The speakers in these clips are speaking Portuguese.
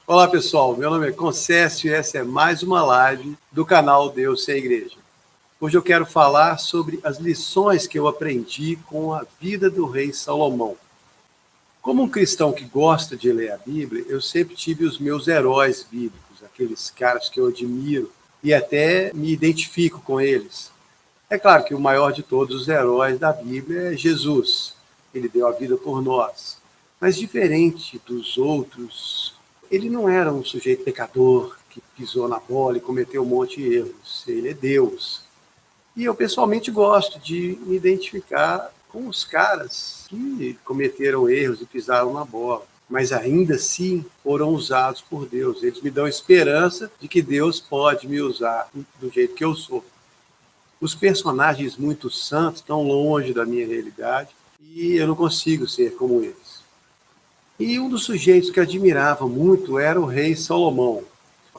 Olá pessoal, meu nome é Concécio e essa é mais uma live do canal Deus e a Igreja. Hoje eu quero falar sobre as lições que eu aprendi com a vida do rei Salomão. Como um cristão que gosta de ler a Bíblia, eu sempre tive os meus heróis bíblicos, aqueles caras que eu admiro e até me identifico com eles. É claro que o maior de todos os heróis da Bíblia é Jesus. Ele deu a vida por nós. Mas diferente dos outros, ele não era um sujeito pecador que pisou na bola e cometeu um monte de erros. Ele é Deus. E eu pessoalmente gosto de me identificar com os caras que cometeram erros e pisaram na bola, mas ainda assim foram usados por Deus. Eles me dão esperança de que Deus pode me usar do jeito que eu sou. Os personagens muito santos estão longe da minha realidade e eu não consigo ser como eles. E um dos sujeitos que eu admirava muito era o rei Salomão.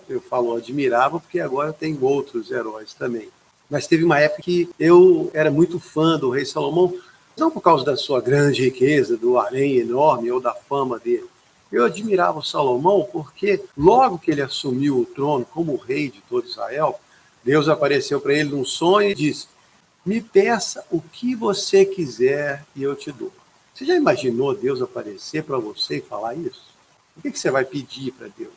Eu falo admirava porque agora tem outros heróis também. Mas teve uma época que eu era muito fã do rei Salomão, não por causa da sua grande riqueza, do harém enorme ou da fama dele. Eu admirava o Salomão porque logo que ele assumiu o trono como rei de todo Israel, Deus apareceu para ele num sonho e disse: me peça o que você quiser e eu te dou. Você já imaginou Deus aparecer para você e falar isso? O que você vai pedir para Deus?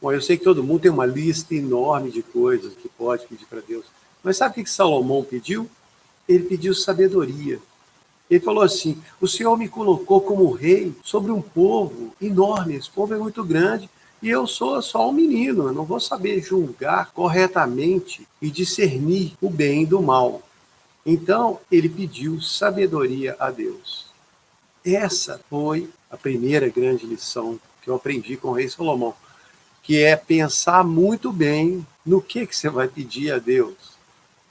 Bom, eu sei que todo mundo tem uma lista enorme de coisas que pode pedir para Deus. Mas sabe o que Salomão pediu? Ele pediu sabedoria. Ele falou assim: o Senhor me colocou como rei sobre um povo enorme, esse povo é muito grande, e eu sou só um menino, eu não vou saber julgar corretamente e discernir o bem do mal. Então, ele pediu sabedoria a Deus. Essa foi a primeira grande lição que eu aprendi com o rei Salomão, que é pensar muito bem no que você vai pedir a Deus.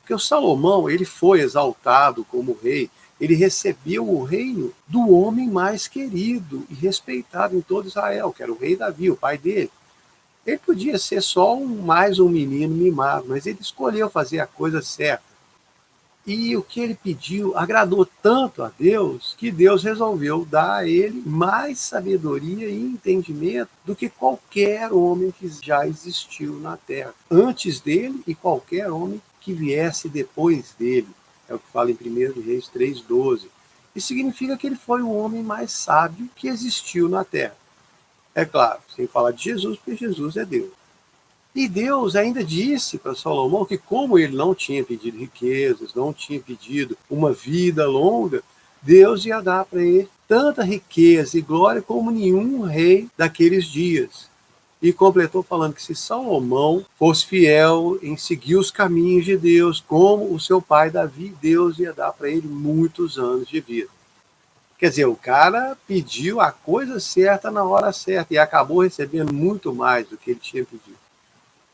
Porque o Salomão, ele foi exaltado como rei, ele recebeu o reino do homem mais querido e respeitado em todo Israel, que era o rei Davi, o pai dele. Ele podia ser só mais um menino mimado, mas ele escolheu fazer a coisa certa. E o que ele pediu agradou tanto a Deus que Deus resolveu dar a ele mais sabedoria e entendimento do que qualquer homem que já existiu na terra, antes dele e qualquer homem que viesse depois dele. É o que fala em 1 Reis 3,12. Isso significa que ele foi o homem mais sábio que existiu na terra. É claro, sem falar de Jesus, porque Jesus é Deus. E Deus ainda disse para Salomão que, como ele não tinha pedido riquezas, não tinha pedido uma vida longa, Deus ia dar para ele tanta riqueza e glória como nenhum rei daqueles dias. E completou falando que se Salomão fosse fiel em seguir os caminhos de Deus, como o seu pai Davi, Deus ia dar para ele muitos anos de vida. Quer dizer, o cara pediu a coisa certa na hora certa e acabou recebendo muito mais do que ele tinha pedido.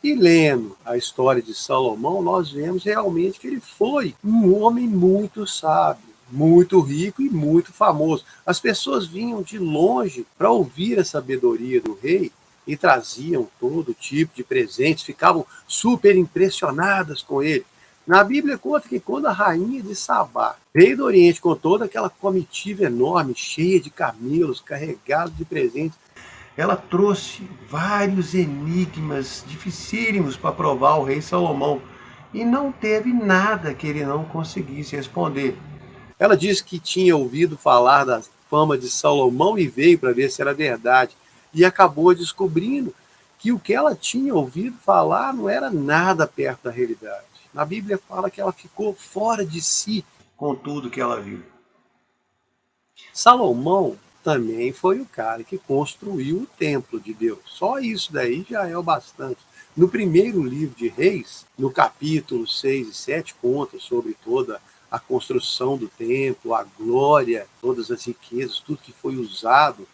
E lendo a história de Salomão, nós vemos realmente que ele foi um homem muito sábio, muito rico e muito famoso. As pessoas vinham de longe para ouvir a sabedoria do rei e traziam todo tipo de presentes, ficavam super impressionadas com ele. Na Bíblia conta que quando a rainha de Sabá veio do Oriente com toda aquela comitiva enorme, cheia de camelos, carregada de presentes, ela trouxe vários enigmas dificílimos para provar ao rei Salomão e não teve nada que ele não conseguisse responder. Ela disse que tinha ouvido falar da fama de Salomão e veio para ver se era verdade e acabou descobrindo que o que ela tinha ouvido falar não era nada perto da realidade. Na Bíblia fala que ela ficou fora de si com tudo que ela viu. Salomão também foi o cara que construiu o templo de Deus. Só isso daí já é o bastante. No primeiro livro de Reis, no capítulo 6 e 7, conta sobre toda a construção do templo, a glória, todas as riquezas, tudo que foi usado.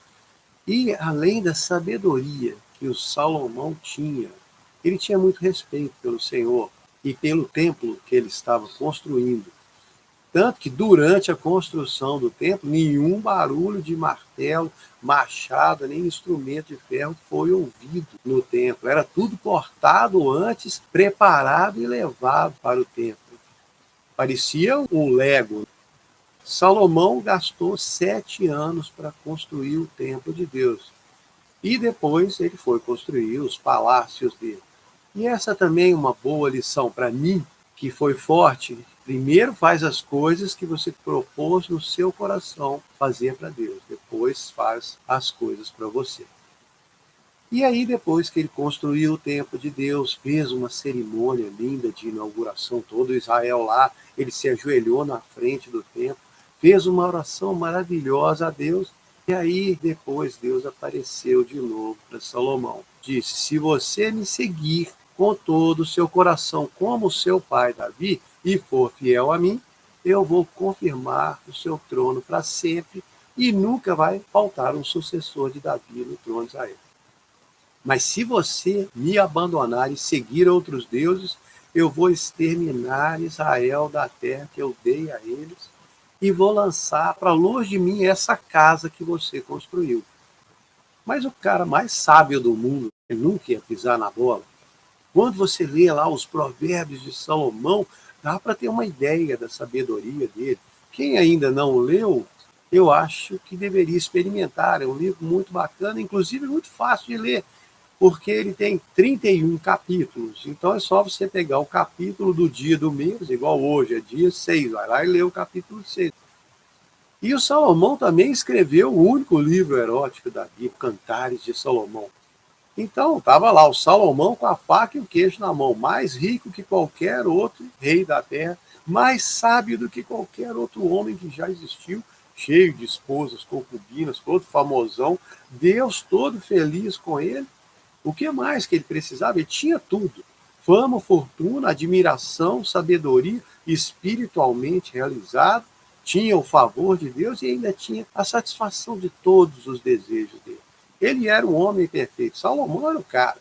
E além da sabedoria que o Salomão tinha, ele tinha muito respeito pelo Senhor e pelo templo que ele estava construindo. Tanto que durante a construção do templo, nenhum barulho de martelo, machado, nem instrumento de ferro foi ouvido no templo. Era tudo cortado antes, preparado e levado para o templo. Parecia um Lego. Salomão gastou 7 anos para construir o templo de Deus. E depois ele foi construir os palácios dele. E essa também é uma boa lição para mim, que foi forte. Primeiro faz as coisas que você propôs no seu coração fazer para Deus. Depois faz as coisas para você. E aí, depois que ele construiu o templo de Deus, fez uma cerimônia linda de inauguração, todo Israel lá, ele se ajoelhou na frente do templo, fez uma oração maravilhosa a Deus. E aí, depois, Deus apareceu de novo para Salomão. Disse: se você me seguir com todo o seu coração, como seu pai Davi, e for fiel a mim, eu vou confirmar o seu trono para sempre, e nunca vai faltar um sucessor de Davi no trono de Israel. Mas se você me abandonar e seguir outros deuses, eu vou exterminar Israel da terra que eu dei a eles e vou lançar para longe de mim essa casa que você construiu. Mas o cara mais sábio do mundo, ele nunca ia pisar na bola. Quando você lê lá os provérbios de Salomão, dá para ter uma ideia da sabedoria dele. Quem ainda não leu, eu acho que deveria experimentar. É um livro muito bacana, inclusive muito fácil de ler, porque ele tem 31 capítulos. Então é só você pegar o capítulo do dia do mês, igual hoje é dia 6, vai lá e lê o capítulo 6. E o Salomão também escreveu o único livro erótico da Bíblia, Cantares de Salomão. Então, estava lá o Salomão com a faca e o queijo na mão, mais rico que qualquer outro rei da terra, mais sábio do que qualquer outro homem que já existiu, cheio de esposas, concubinas, todo famosão, Deus todo feliz com ele. O que mais que ele precisava? Ele tinha tudo. Fama, fortuna, admiração, sabedoria, espiritualmente realizado, tinha o favor de Deus e ainda tinha a satisfação de todos os desejos dele. Ele era um homem perfeito. Salomão era o cara.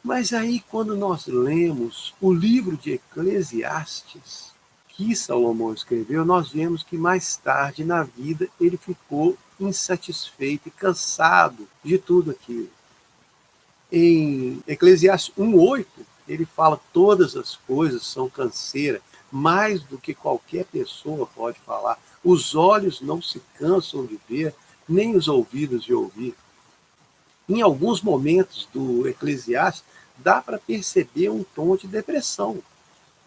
Mas aí, quando nós lemos o livro de Eclesiastes, que Salomão escreveu, nós vemos que mais tarde na vida ele ficou insatisfeito e cansado de tudo aquilo. Em Eclesiastes 1:8, ele fala: todas as coisas são canseiras, mais do que qualquer pessoa pode falar. Os olhos não se cansam de ver, nem os ouvidos de ouvir. Em alguns momentos do Eclesiastes, dá para perceber um tom de depressão.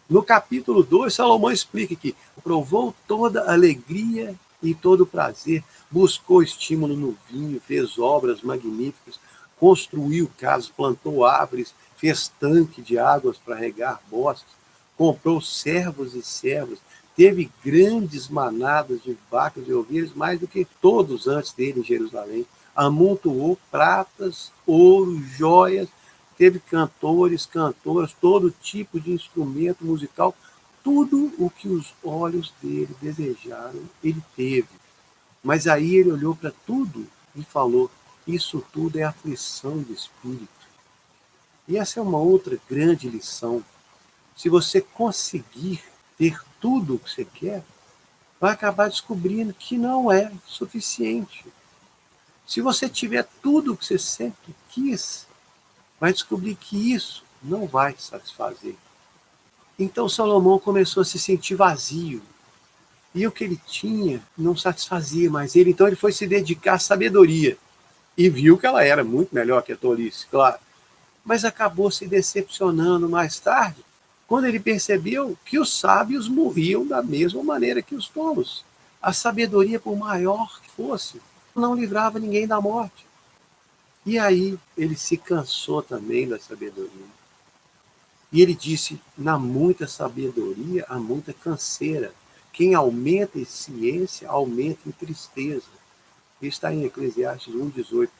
No capítulo 2, Salomão explica que provou toda alegria e todo prazer, buscou estímulo no vinho, fez obras magníficas, construiu casas, plantou árvores, fez tanque de águas para regar bosques, comprou servos e servas, teve grandes manadas de vacas e ovelhas, mais do que todos antes dele em Jerusalém, amontoou pratas, ouro, joias, teve cantores, cantoras, todo tipo de instrumento musical, tudo o que os olhos dele desejaram, ele teve. Mas aí ele olhou para tudo e falou: isso tudo é aflição de espírito. E essa é uma outra grande lição. Se você conseguir ter tudo o que você quer, vai acabar descobrindo que não é suficiente. Se você tiver tudo o que você sempre quis, vai descobrir que isso não vai te satisfazer. Então Salomão começou a se sentir vazio. E o que ele tinha não satisfazia mais ele. Então ele foi se dedicar à sabedoria. E viu que ela era muito melhor que a tolice, claro. Mas acabou se decepcionando mais tarde, quando ele percebeu que os sábios morriam da mesma maneira que os tolos. A sabedoria, por maior que fosse, não livrava ninguém da morte. E aí ele se cansou também da sabedoria. E ele disse: na muita sabedoria há muita canseira. Quem aumenta em ciência, aumenta em tristeza. Isso está em Eclesiastes 1:18.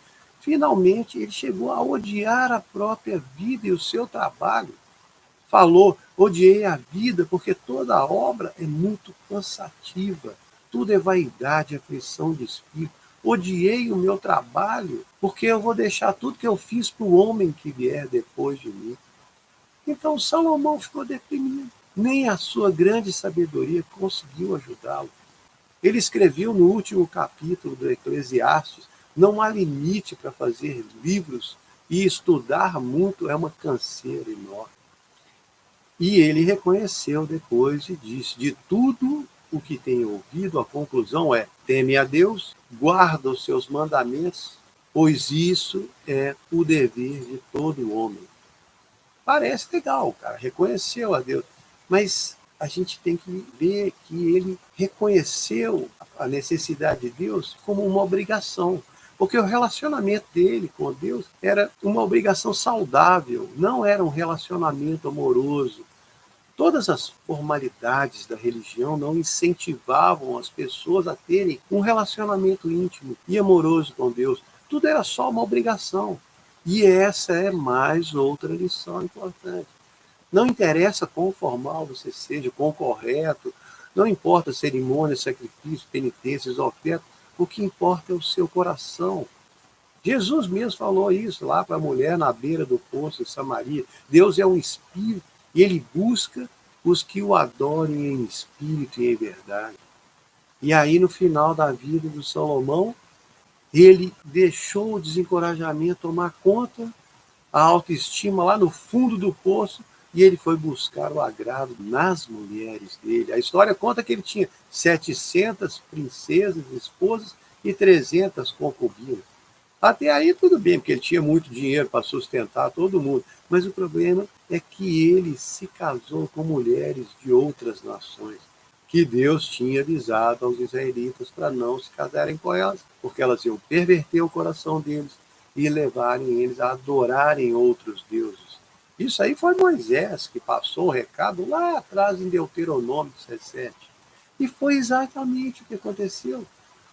Finalmente ele chegou a odiar a própria vida e o seu trabalho. Falou: odiei a vida porque toda a obra é muito cansativa. Tudo é vaidade, aflição de espírito. Odiei o meu trabalho porque eu vou deixar tudo que eu fiz para o homem que vier depois de mim. Então Salomão ficou deprimido. Nem a sua grande sabedoria conseguiu ajudá-lo. Ele escreveu no último capítulo do Eclesiastes: não há limite para fazer livros e estudar muito é uma canseira enorme. E ele reconheceu depois e disse: de tudo o que tenho ouvido, a conclusão é: teme a Deus, guarda os seus mandamentos pois isso é o dever de todo homem. Parece legal, cara, reconheceu a Deus, mas a gente tem que ver que ele reconheceu a necessidade de Deus como uma obrigação, porque o relacionamento dele com Deus era uma obrigação saudável, não era um relacionamento amoroso. Todas as formalidades da religião não incentivavam as pessoas a terem um relacionamento íntimo e amoroso com Deus. Tudo era só uma obrigação. E essa é mais outra lição importante. Não interessa quão formal você seja, quão correto, não importa cerimônias, sacrifícios, penitências, ofertas, o que importa é o seu coração. Jesus mesmo falou isso lá para a mulher na beira do poço em Samaria. Deus é um espírito e ele busca os que o adorem em espírito e em verdade. E aí, no final da vida do Salomão, ele deixou o desencorajamento tomar conta, a autoestima lá no fundo do poço, e ele foi buscar o agrado nas mulheres dele. A história conta que ele tinha 700 princesas, esposas e 300 concubinas. Até aí tudo bem, porque ele tinha muito dinheiro para sustentar todo mundo. Mas o problema é que ele se casou com mulheres de outras nações, que Deus tinha avisado aos israelitas para não se casarem com elas, porque elas iam perverter o coração deles e levarem eles a adorarem outros deuses. Isso aí foi Moisés que passou o recado lá atrás em Deuteronômio 17. E foi exatamente o que aconteceu.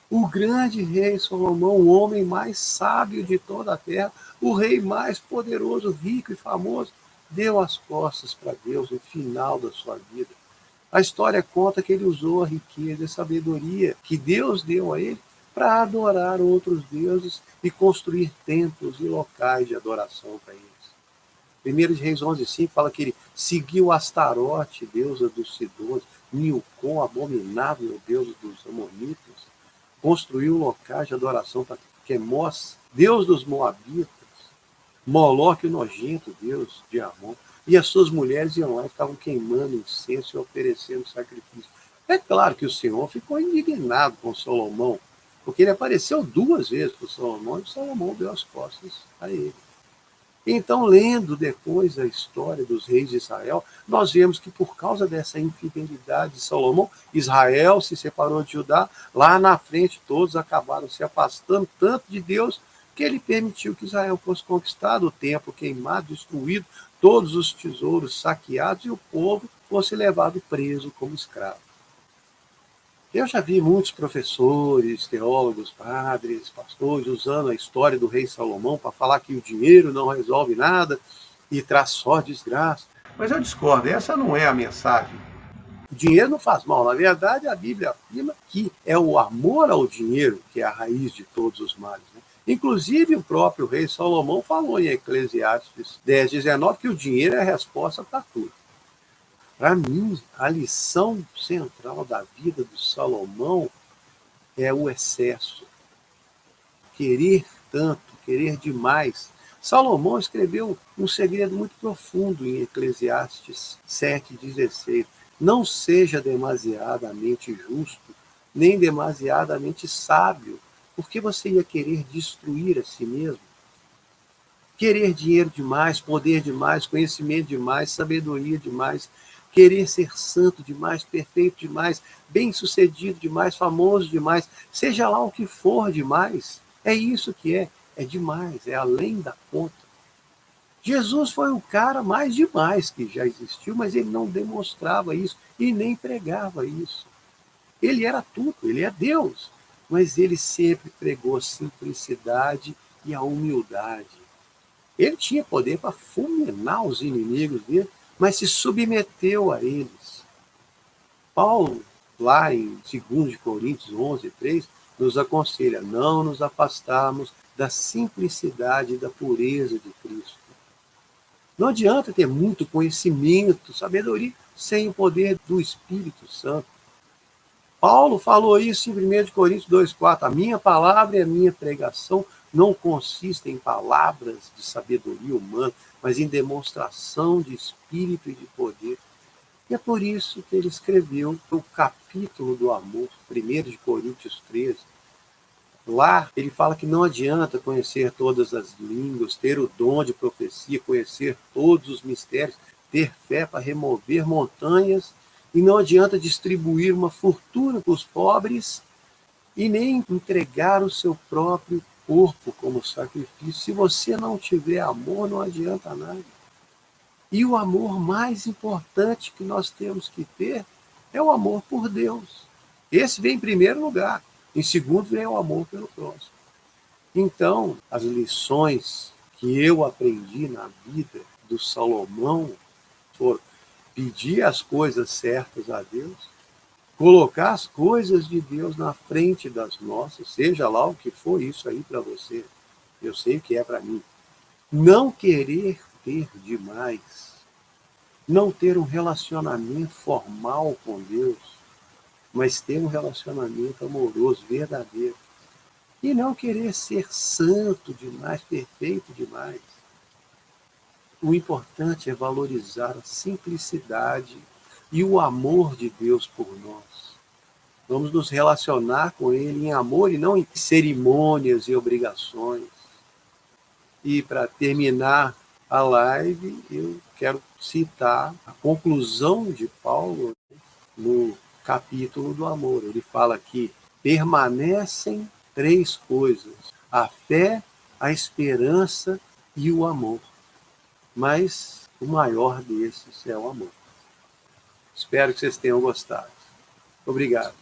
O grande rei Salomão, o homem mais sábio de toda a terra, o rei mais poderoso, rico e famoso, deu as costas para Deus no final da sua vida. A história conta que ele usou a riqueza e a sabedoria que Deus deu a ele para adorar outros deuses e construir templos e locais de adoração para eles. 1 Reis 11:5 fala que ele seguiu Astarote, deusa dos Sidônios, Milcom, abominável deusa dos Amonitas, construiu locais de adoração para Quemos, deus dos Moabitas, Moloque, o nojento deus de Amon, e as suas mulheres iam lá e ficavam queimando incenso e oferecendo sacrifício. É claro que o Senhor ficou indignado com Salomão, porque ele apareceu 2 vezes para Salomão e Salomão deu as costas a ele. Então, lendo depois a história dos reis de Israel, nós vemos que por causa dessa infidelidade de Salomão, Israel se separou de Judá, lá na frente todos acabaram se afastando tanto de Deus que ele permitiu que Israel fosse conquistado, o templo queimado, destruído, todos os tesouros saqueados e o povo fosse levado preso como escravo. Eu já vi muitos professores, teólogos, padres, pastores usando a história do rei Salomão para falar que o dinheiro não resolve nada e traz só desgraça. Mas eu discordo, essa não é a mensagem. O dinheiro não faz mal. Na verdade, a Bíblia afirma que é o amor ao dinheiro que é a raiz de todos os males. Né? Inclusive, o próprio rei Salomão falou em Eclesiastes 10:19 que o dinheiro é a resposta para tudo. Para mim, a lição central da vida do Salomão é o excesso. Querer tanto, querer demais. Salomão escreveu um segredo muito profundo em Eclesiastes 7:16. Não seja demasiadamente justo, nem demasiadamente sábio, porque você ia querer destruir a si mesmo. Querer dinheiro demais, poder demais, conhecimento demais, sabedoria demais, querer ser santo demais, perfeito demais, bem-sucedido demais, famoso demais, seja lá o que for demais, é isso que é demais, é além da conta. Jesus foi o cara mais demais que já existiu, mas ele não demonstrava isso e nem pregava isso. Ele era tudo, ele é Deus, mas ele sempre pregou a simplicidade e a humildade. Ele tinha poder para fulminar os inimigos dele, mas se submeteu a eles. Paulo, lá em 2 Coríntios 11:3, nos aconselha não nos afastarmos da simplicidade e da pureza de Cristo. Não adianta ter muito conhecimento, sabedoria, sem o poder do Espírito Santo. Paulo falou isso em 1 Coríntios 2:4. A minha palavra e a minha pregação não consistem em palavras de sabedoria humana, mas em demonstração de espírito e de poder. E é por isso que ele escreveu o capítulo do amor, 1 Coríntios 13. Lá, ele fala que não adianta conhecer todas as línguas, ter o dom de profecia, conhecer todos os mistérios, ter fé para remover montanhas, e não adianta distribuir uma fortuna para os pobres e nem entregar o seu próprio corpo como sacrifício. Se você não tiver amor, não adianta nada. E o amor mais importante que nós temos que ter é o amor por Deus. Esse vem em primeiro lugar. Em segundo vem o amor pelo próximo. Então, as lições que eu aprendi na vida do Salomão foram pedir as coisas certas a Deus, colocar as coisas de Deus na frente das nossas, seja lá o que for isso aí para você. Eu sei o que é para mim. Não querer ter demais. Não ter um relacionamento formal com Deus, mas ter um relacionamento amoroso, verdadeiro. E não querer ser santo demais, perfeito demais. O importante é valorizar a simplicidade e o amor de Deus por nós. Vamos nos relacionar com Ele em amor e não em cerimônias e obrigações. E para terminar a live, eu quero citar a conclusão de Paulo no capítulo do amor. Ele fala que permanecem 3 coisas: a fé, a esperança e o amor. Mas o maior desses é o amor. Espero que vocês tenham gostado. Obrigado.